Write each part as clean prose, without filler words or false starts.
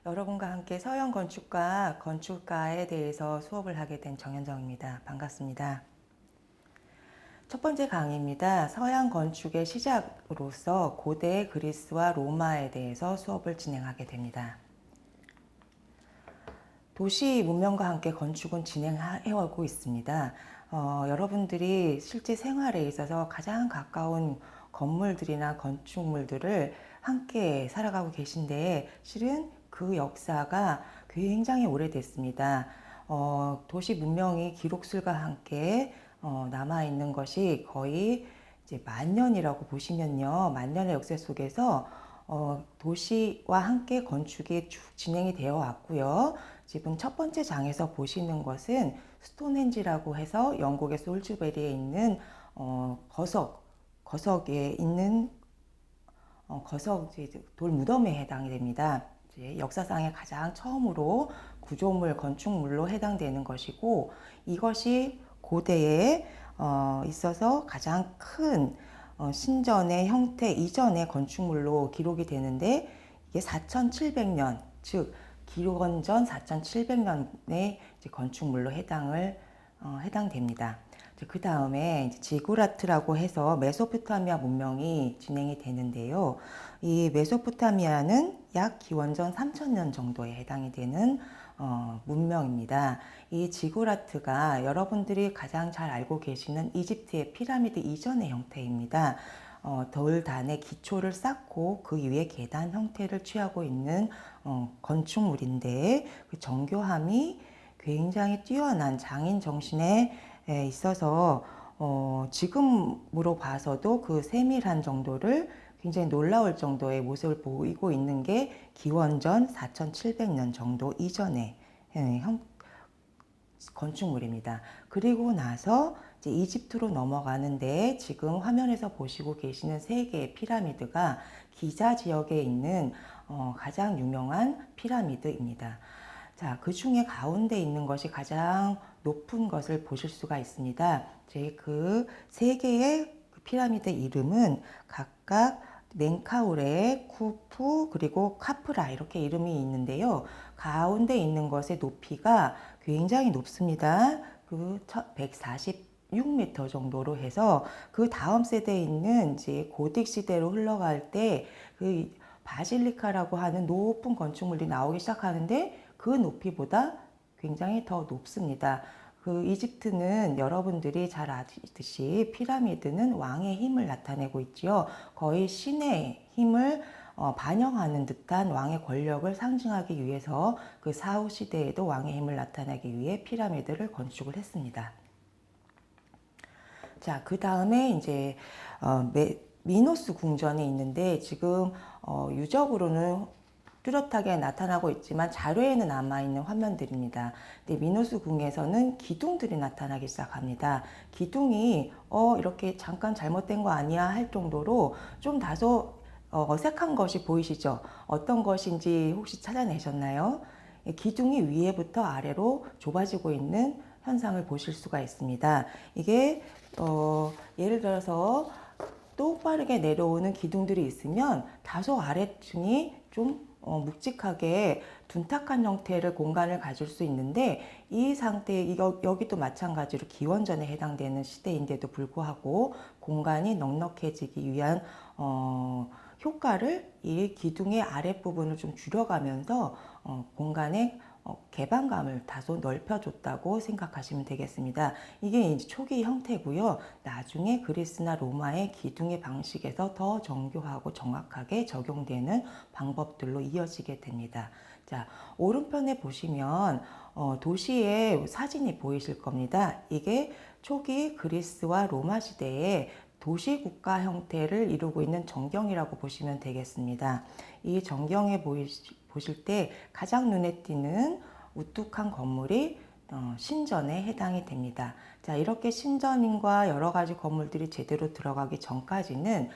여러분과 함께 서양 건축과 건축가에 대해서 수업을 하게 된 정현정입니다. 반갑습니다. 첫 번째 강의입니다. 서양 건축의 시작으로서 고대 그리스와 로마에 대해서 수업을 진행하게 됩니다. 도시 문명과 함께 건축은 진행해오고 있습니다. 여러분들이 실제 생활에 있어서 가장 가까운 건물들이나 건축물들을 함께 살아가고 계신데 실은 그 역사가 굉장히 오래됐습니다. 도시 문명이 기록술과 함께 남아있는 것이 거의 이제 만 년이라고 보시면요. 만 년의 역사 속에서 도시와 함께 건축이 쭉 진행이 되어 왔고요. 지금 첫 번째 장에서 보시는 것은 스톤헨지라고 해서 영국의 솔즈베리에 있는 거석에 있는 거석 돌 무덤에 해당이 됩니다. 이제 역사상에 가장 처음으로 구조물, 건축물로 해당되는 것이고 이것이 고대에 있어서 가장 큰 신전의 형태 이전의 건축물로 기록이 되는데 이게 4700년, 즉 기원전 4700년의 건축물로 해당됩니다. 그 다음에 지구라트라고 해서 메소포타미아 문명이 진행이 되는데요. 이 메소포타미아는 약 기원전 3000년 정도에 해당이 되는 문명입니다. 이 지구라트가 여러분들이 가장 잘 알고 계시는 이집트의 피라미드 이전의 형태입니다. 돌단의 기초를 쌓고 그 위에 계단 형태를 취하고 있는 건축물인데 그 정교함이 굉장히 뛰어난 장인 정신에 있어서 지금으로 봐서도 그 세밀한 정도를 굉장히 놀라울 정도의 모습을 보이고 있는 게 기원전 4700년 정도 이전의 건축물입니다. 그리고 나서 이제 이집트로 넘어가는데 지금 화면에서 보시고 계시는 세 개의 피라미드가 기자 지역에 있는 가장 유명한 피라미드입니다. 자, 그 중에 가운데 있는 것이 가장 높은 것을 보실 수가 있습니다. 그 세 개의 피라미드 이름은 각각 멘카우레, 쿠프, 그리고 카프라 이렇게 이름이 있는데요. 가운데 있는 것의 높이가 굉장히 높습니다. 그 146m 정도로 해서 그 다음 세대에 있는 이제 고딕 시대로 흘러갈 때 그 바실리카라고 하는 높은 건축물이 나오기 시작하는데 그 높이보다 굉장히 더 높습니다. 그 이집트는 여러분들이 잘 아시듯이 피라미드는 왕의 힘을 나타내고 있지요. 거의 신의 힘을 반영하는 듯한 왕의 권력을 상징하기 위해서 그 사후 시대에도 왕의 힘을 나타내기 위해 피라미드를 건축을 했습니다. 자, 그 다음에 이제 미노스 궁전이 있는데 지금 유적으로는 뚜렷하게 나타나고 있지만 자료에는 남아있는 화면들입니다. 근데 미노스 궁에서는 기둥들이 나타나기 시작합니다. 기둥이 이렇게 잠깐 잘못된 거 아니야 할 정도로 좀 다소 어색한 것이 보이시죠? 어떤 것인지 혹시 찾아내셨나요? 기둥이 위에부터 아래로 좁아지고 있는 현상을 보실 수가 있습니다. 이게 예를 들어서 똑바르게 내려오는 기둥들이 있으면 다소 아래층이 좀 묵직하게 둔탁한 형태를 공간을 가질 수 있는데 이 상태 여기도 마찬가지로 기원전에 해당되는 시대인데도 불구하고 공간이 넉넉해지기 위한 효과를 이 기둥의 아랫부분을 좀 줄여가면서 공간의 개방감을 다소 넓혀줬다고 생각하시면 되겠습니다. 이게 이제 초기 형태고요. 나중에 그리스나 로마의 기둥의 방식에서 더 정교하고 정확하게 적용되는 방법들로 이어지게 됩니다. 자, 오른편에 보시면 도시의 사진이 보이실 겁니다. 이게 초기 그리스와 로마 시대에 도시국가 형태를 이루고 있는 전경이라고 보시면 되겠습니다. 이 전경에 보실 때 가장 눈에 띄는 우뚝한 건물이 신전에 해당이 됩니다. 자, 이렇게 신전과 여러 가지 건물들이 제대로 들어가기 전까지는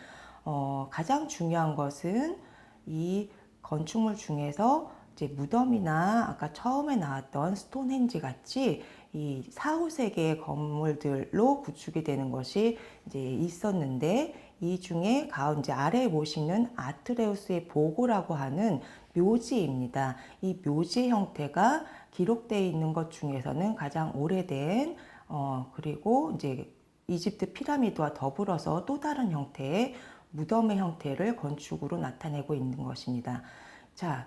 가장 중요한 것은 이 건축물 중에서 이제 무덤이나 아까 처음에 나왔던 스톤헨지 같이 이 4, 5세기의 건물들로 구축이 되는 것이 이제 있었는데 이 중에 이제 아래에 보시는 아트레우스의 보고라고 하는 묘지입니다. 이 묘지 형태가 기록되어 있는 것 중에서는 가장 오래된 그리고 이제 이집트 피라미드와 더불어서 또 다른 형태의 무덤의 형태를 건축으로 나타내고 있는 것입니다. 자,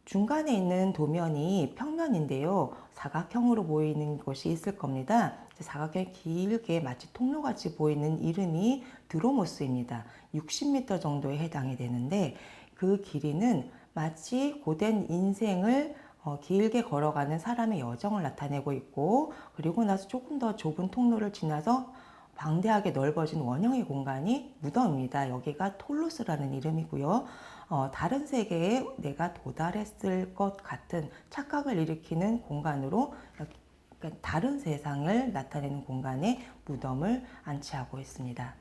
중간에 있는 도면이 평면인데요. 사각형으로 보이는 것이 있을 겁니다. 사각형이 길게 마치 통로같이 보이는 이름이 드로모스입니다. 60m 정도에 해당이 되는데 그 길이는 마치 고된 인생을 길게 걸어가는 사람의 여정을 나타내고 있고, 그리고 나서 조금 더 좁은 통로를 지나서 방대하게 넓어진 원형의 공간이 무덤입니다. 여기가 톨로스라는 이름이고요. 다른 세계에 내가 도달했을 것 같은 착각을 일으키는 공간으로, 그러니까 다른 세상을 나타내는 공간에 무덤을 안치하고 있습니다.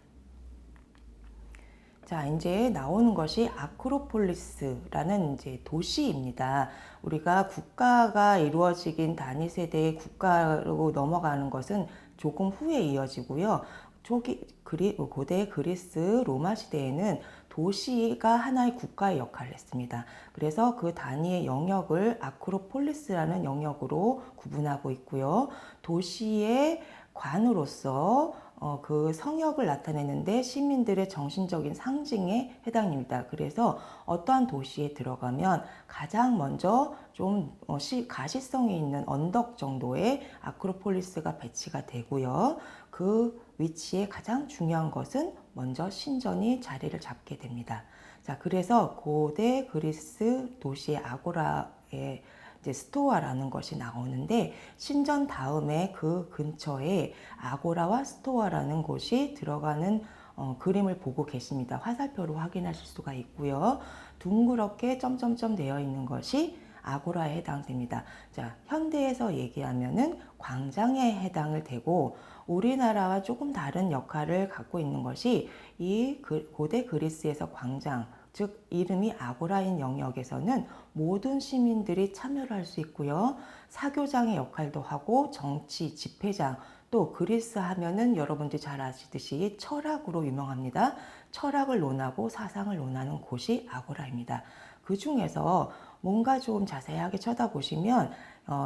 자, 이제 나오는 것이 아크로폴리스라는 이제 도시입니다. 우리가 국가가 이루어지긴 단위 세대의 국가로 넘어가는 것은 조금 후에 이어지고요. 고대 그리스 로마 시대에는 도시가 하나의 국가의 역할을 했습니다. 그래서 그 단위의 영역을 아크로폴리스라는 영역으로 구분하고 있고요. 도시의 관으로서 그 성역을 나타내는데 시민들의 정신적인 상징에 해당입니다. 그래서 어떠한 도시에 들어가면 가장 먼저 좀 가시성이 있는 언덕 정도의 아크로폴리스가 배치가 되고요. 그 위치에 가장 중요한 것은 먼저 신전이 자리를 잡게 됩니다. 자, 그래서 고대 그리스 도시의 아고라의 이제 스토아라는 것이 나오는데, 신전 다음에 그 근처에 아고라와 스토아라는 곳이 들어가는 그림을 보고 계십니다. 화살표로 확인하실 수가 있고요. 둥그렇게 점점점 되어 있는 것이 아고라에 해당됩니다. 자, 현대에서 얘기하면은 광장에 해당을 되고, 우리나라와 조금 다른 역할을 갖고 있는 것이 이 고대 그리스에서 광장, 즉 이름이 아고라인 영역에서는 모든 시민들이 참여를 할 수 있고요. 사교장의 역할도 하고 정치, 집회장, 또 그리스 하면은 여러분들이 잘 아시듯이 철학으로 유명합니다. 철학을 논하고 사상을 논하는 곳이 아고라입니다. 그 중에서 뭔가 좀 자세하게 쳐다보시면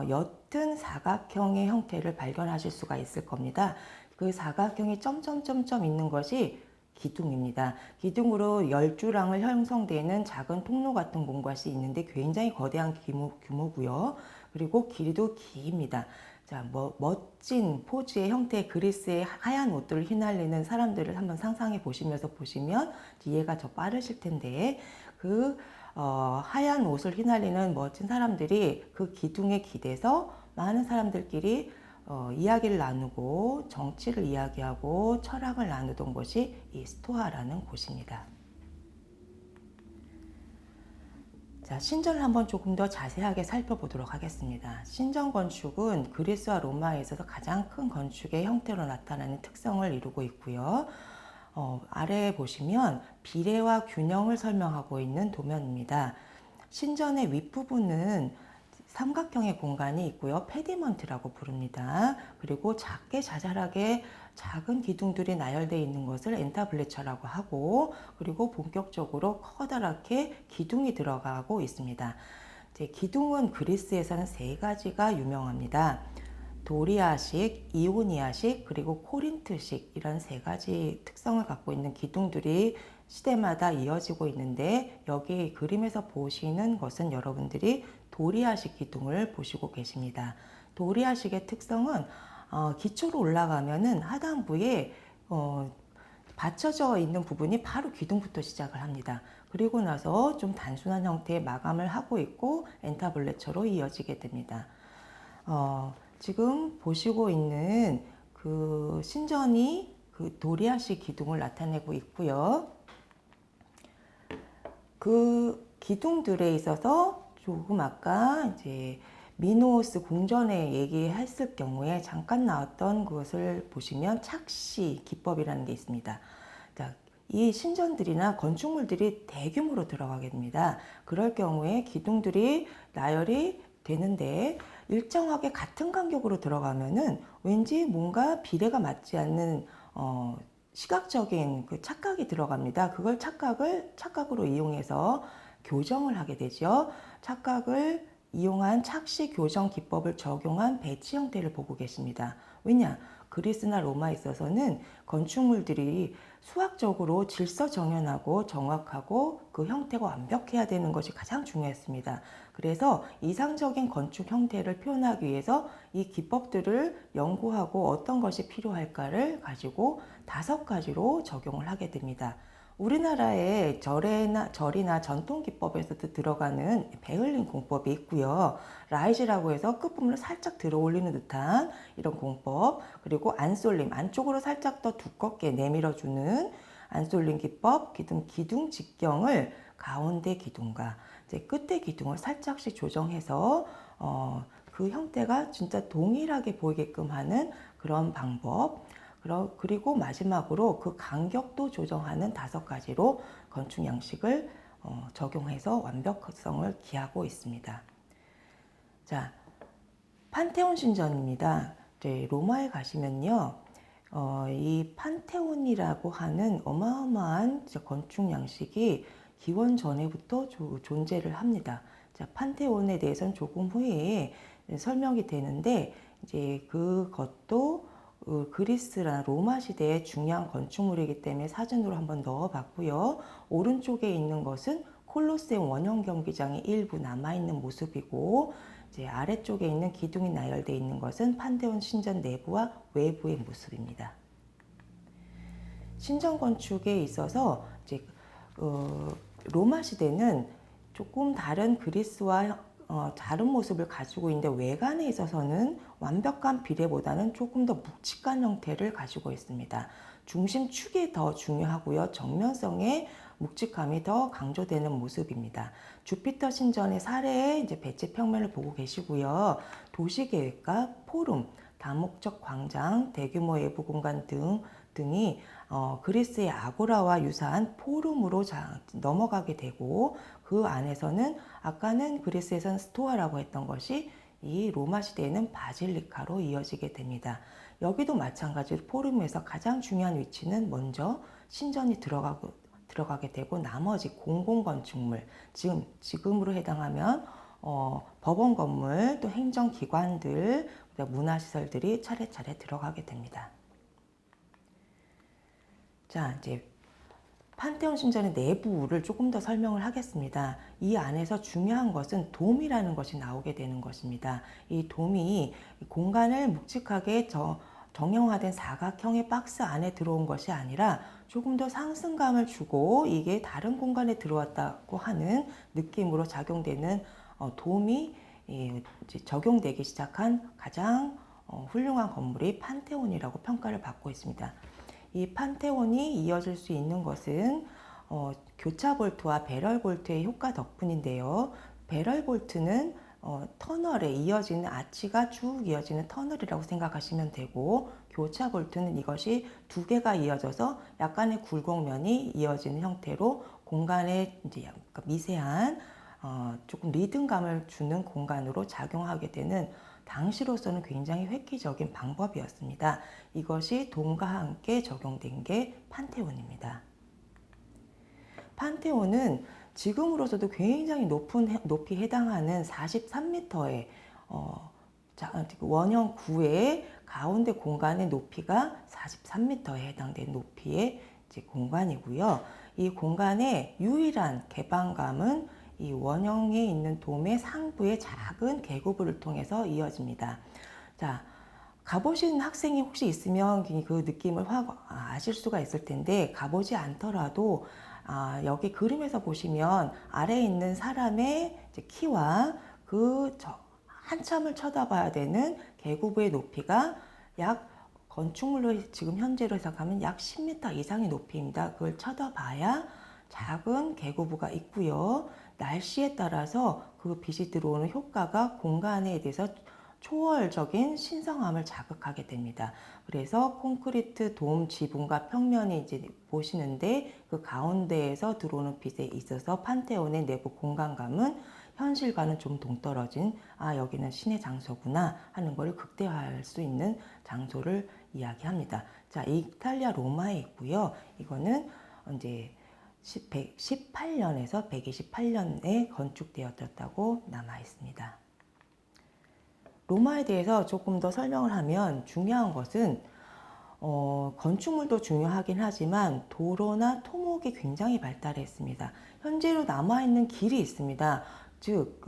옅은 사각형의 형태를 발견하실 수가 있을 겁니다. 그 사각형이 점점점점 있는 것이 기둥입니다. 기둥으로 10주랑을 형성되는 작은 통로 같은 공간이 있는데 굉장히 거대한 규모고요. 그리고 길이도 깁니다. 자, 멋진 포즈의 형태의 그리스의 하얀 옷들을 휘날리는 사람들을 한번 상상해 보시면서 보시면 이해가 더 빠르실 텐데, 하얀 옷을 휘날리는 멋진 사람들이 그 기둥에 기대서 많은 사람들끼리 이야기를 나누고 정치를 이야기하고 철학을 나누던 곳이 이 스토아라는 곳입니다. 자, 신전을 한번 조금 더 자세하게 살펴보도록 하겠습니다. 신전 건축은 그리스와 로마에 있어서 가장 큰 건축의 형태로 나타나는 특성을 이루고 있고요. 아래에 보시면 비례와 균형을 설명하고 있는 도면입니다. 신전의 윗부분은 삼각형의 공간이 있고요. 페디먼트라고 부릅니다. 그리고 작게 자잘하게 작은 기둥들이 나열되어 있는 것을 엔타블레처라고 하고, 그리고 본격적으로 커다랗게 기둥이 들어가고 있습니다. 이제 기둥은 그리스에서는 세 가지가 유명합니다. 도리아식, 이오니아식, 그리고 코린트식, 이런 세 가지 특성을 갖고 있는 기둥들이 시대마다 이어지고 있는데, 여기 그림에서 보시는 것은 여러분들이 도리아식 기둥을 보시고 계십니다. 도리아식의 특성은 기초로 올라가면은 하단부에 받쳐져 있는 부분이 바로 기둥부터 시작을 합니다. 그리고 나서 좀 단순한 형태의 마감을 하고 있고 엔타블레처로 이어지게 됩니다. 지금 보시고 있는 그 신전이 그 도리아식 기둥을 나타내고 있고요. 그 기둥들에 있어서 조금 아까 이제 미노스 궁전에 얘기했을 경우에 잠깐 나왔던 것을 보시면 착시 기법이라는 게 있습니다. 자, 이 신전들이나 건축물들이 대규모로 들어가게 됩니다. 그럴 경우에 기둥들이 나열이 되는데 일정하게 같은 간격으로 들어가면은 왠지 뭔가 비례가 맞지 않는 시각적인 그 착각이 들어갑니다. 그걸 착각으로 이용해서 교정을 하게 되죠. 착각을 이용한 착시 교정 기법을 적용한 배치 형태를 보고 계십니다. 왜냐? 그리스나 로마에 있어서는 건축물들이 수학적으로 질서 정연하고 정확하고 그 형태가 완벽해야 되는 것이 가장 중요했습니다. 그래서 이상적인 건축 형태를 표현하기 위해서 이 기법들을 연구하고 어떤 것이 필요할까를 가지고 5가지로 적용을 하게 됩니다. 우리나라의 절이나 전통 기법에서도 들어가는 베을린 공법이 있고요. 라이즈라고 해서 끝부분을 살짝 들어 올리는 듯한 이런 공법, 그리고 안솔림, 안쪽으로 살짝 더 두껍게 내밀어주는 안솔림 기법, 기둥 직경을 가운데 기둥과 이제 끝에 기둥을 살짝씩 조정해서 그 형태가 진짜 동일하게 보이게끔 하는 그런 방법. 그리고 마지막으로 그 간격도 조정하는 5가지로 건축 양식을 적용해서 완벽성을 기하고 있습니다. 자, 판테온 신전입니다. 이제 로마에 가시면요, 이 판테온이라고 하는 어마어마한 건축 양식이 기원 전에부터 존재를 합니다. 자, 판테온에 대해서는 조금 후에 설명이 되는데, 이제 그것도 그리스나 로마 시대의 중요한 건축물이기 때문에 사진으로 한번 넣어봤고요. 오른쪽에 있는 것은 콜로세움 원형 경기장이 일부 남아있는 모습이고, 이제 아래쪽에 있는 기둥이 나열되어 있는 것은 판테온 신전 내부와 외부의 모습입니다. 신전 건축에 있어서 이제 로마 시대는 조금 다른 그리스와 다른 모습을 가지고 있는데, 외관에 있어서는 완벽한 비례보다는 조금 더 묵직한 형태를 가지고 있습니다. 중심축이 더 중요하고요. 정면성의 묵직함이 더 강조되는 모습입니다. 주피터 신전의 사례의 이제 배치 평면을 보고 계시고요. 도시계획과 포럼, 다목적 광장, 대규모 외부 공간 등이 그리스의 아고라와 유사한 포럼으로 넘어가게 되고, 그 안에서는 아까는 그리스에서는 스토아라고 했던 것이 이 로마 시대에는 바질리카로 이어지게 됩니다. 여기도 마찬가지로 포럼에서 가장 중요한 위치는 먼저 신전이 들어가게 되고, 나머지 공공건축물, 지금으로 해당하면 법원 건물, 또 행정기관들, 문화시설들이 차례차례 들어가게 됩니다. 자, 이제 판테온 신전의 내부를 조금 더 설명을 하겠습니다. 이 안에서 중요한 것은 돔이라는 것이 나오게 되는 것입니다. 이 돔이 공간을 묵직하게 정형화된 사각형의 박스 안에 들어온 것이 아니라 조금 더 상승감을 주고 이게 다른 공간에 들어왔다고 하는 느낌으로 작용되는 돔이 이제 적용되기 시작한 가장 훌륭한 건물이 판테온이라고 평가를 받고 있습니다. 이 판테온이 이어질 수 있는 것은 교차 볼트와 배럴 볼트의 효과 덕분인데요. 배럴 볼트는 터널에 이어지는 아치가 쭉 이어지는 터널이라고 생각하시면 되고, 교차 볼트는 이것이 2개가 이어져서 약간의 굴곡면이 이어지는 형태로 공간에 이제 약간 미세한 조금 리듬감을 주는 공간으로 작용하게 되는, 당시로서는 굉장히 획기적인 방법이었습니다. 이것이 돔과 함께 적용된 게 판테온입니다. 판테온은 지금으로서도 굉장히 높은 높이 해당하는 43m의 원형 구의 가운데 공간의 높이가 43m에 해당되는 높이의 공간이고요. 이 공간의 유일한 개방감은 이 원형에 있는 돔의 상부의 작은 계구부를 통해서 이어집니다. 자, 가보신 학생이 혹시 있으면 그 느낌을 확 아실 수가 있을 텐데, 가보지 않더라도 여기 그림에서 보시면 아래에 있는 사람의 키와 한참을 쳐다봐야 되는 계구부의 높이가 약, 건축물로 지금 현재로 해석하면 약 10m 이상의 높이입니다. 그걸 쳐다봐야 작은 계구부가 있고요. 날씨에 따라서 그 빛이 들어오는 효과가 공간에 대해서 초월적인 신성함을 자극하게 됩니다. 그래서 콘크리트 돔 지붕과 평면이 이제 보시는데 그 가운데에서 들어오는 빛에 있어서 판테온의 내부 공간감은 현실과는 좀 동떨어진 여기는 신의 장소구나 하는 걸 극대화할 수 있는 장소를 이야기합니다. 자, 이탈리아 로마에 있고요. 이거는 이제 118년에서 128년에 건축되었다고 남아 있습니다. 로마에 대해서 조금 더 설명을 하면 중요한 것은 건축물도 중요하긴 하지만 도로나 토목이 굉장히 발달했습니다. 현재로 남아있는 길이 있습니다. 즉,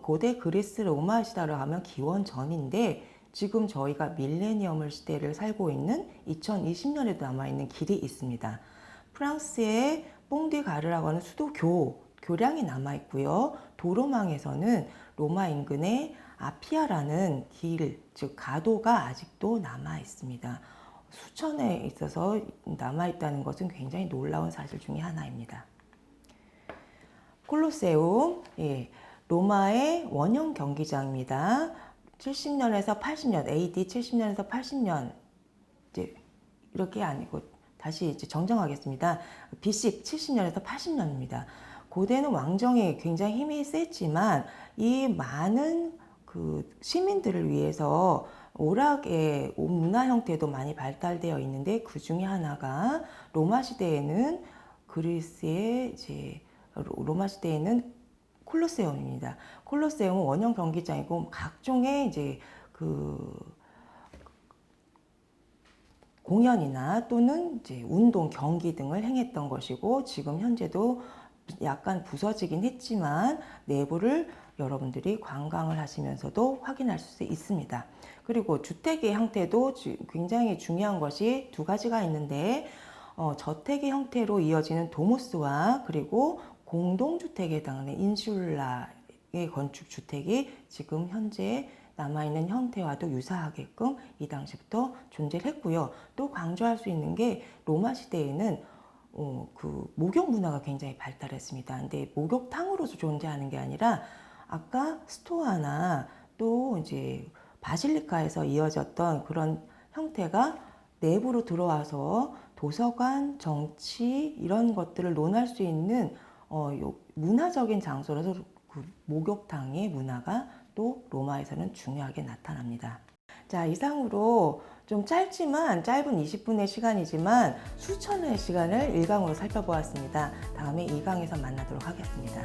고대 그리스 로마 시대로 하면 기원 전인데 지금 저희가 밀레니엄 시대를 살고 있는 2020년에도 남아있는 길이 있습니다. 프랑스의 뽕디가르라고 하는 수도 교량이 남아있고요. 도로망에서는 로마 인근의 아피아라는 길, 즉 가도가 아직도 남아 있습니다. 수천에 있어서 남아 있다는 것은 굉장히 놀라운 사실 중에 하나입니다. 콜로세움, 로마의 원형 경기장입니다. 70년에서 80년, AD 70년에서 80년, 이제 이렇게 아니고 다시 이제 정정하겠습니다. BC 70년에서 80년입니다. 고대는 왕정이 굉장히 힘이 셌지만 이 많은 그 시민들을 위해서 오락의 문화 형태도 많이 발달되어 있는데 그 중에 하나가 로마 시대에는 로마 시대에는 콜로세움입니다. 콜로세움은 원형 경기장이고 각종의 이제 공연이나 또는 이제 운동, 경기 등을 행했던 것이고 지금 현재도 약간 부서지긴 했지만 내부를 여러분들이 관광을 하시면서도 확인할 수 있습니다. 그리고 주택의 형태도 굉장히 중요한 것이 두 가지가 있는데 저택의 형태로 이어지는 도무스와 그리고 공동주택에 해당하는 인슐라의 건축주택이 지금 현재 남아있는 형태와도 유사하게끔 이 당시부터 존재를 했고요. 또 강조할 수 있는 게 로마 시대에는 목욕 문화가 굉장히 발달했습니다. 근데 목욕탕으로서 존재하는 게 아니라 아까 스토아나 또 이제 바실리카에서 이어졌던 그런 형태가 내부로 들어와서 도서관, 정치 이런 것들을 논할 수 있는 문화적인 장소라서 그 목욕탕의 문화가 또 로마에서는 중요하게 나타납니다. 자, 이상으로 좀 짧은 20분의 시간이지만 수천의 시간을 1강으로 살펴보았습니다. 다음에 2강에서 만나도록 하겠습니다.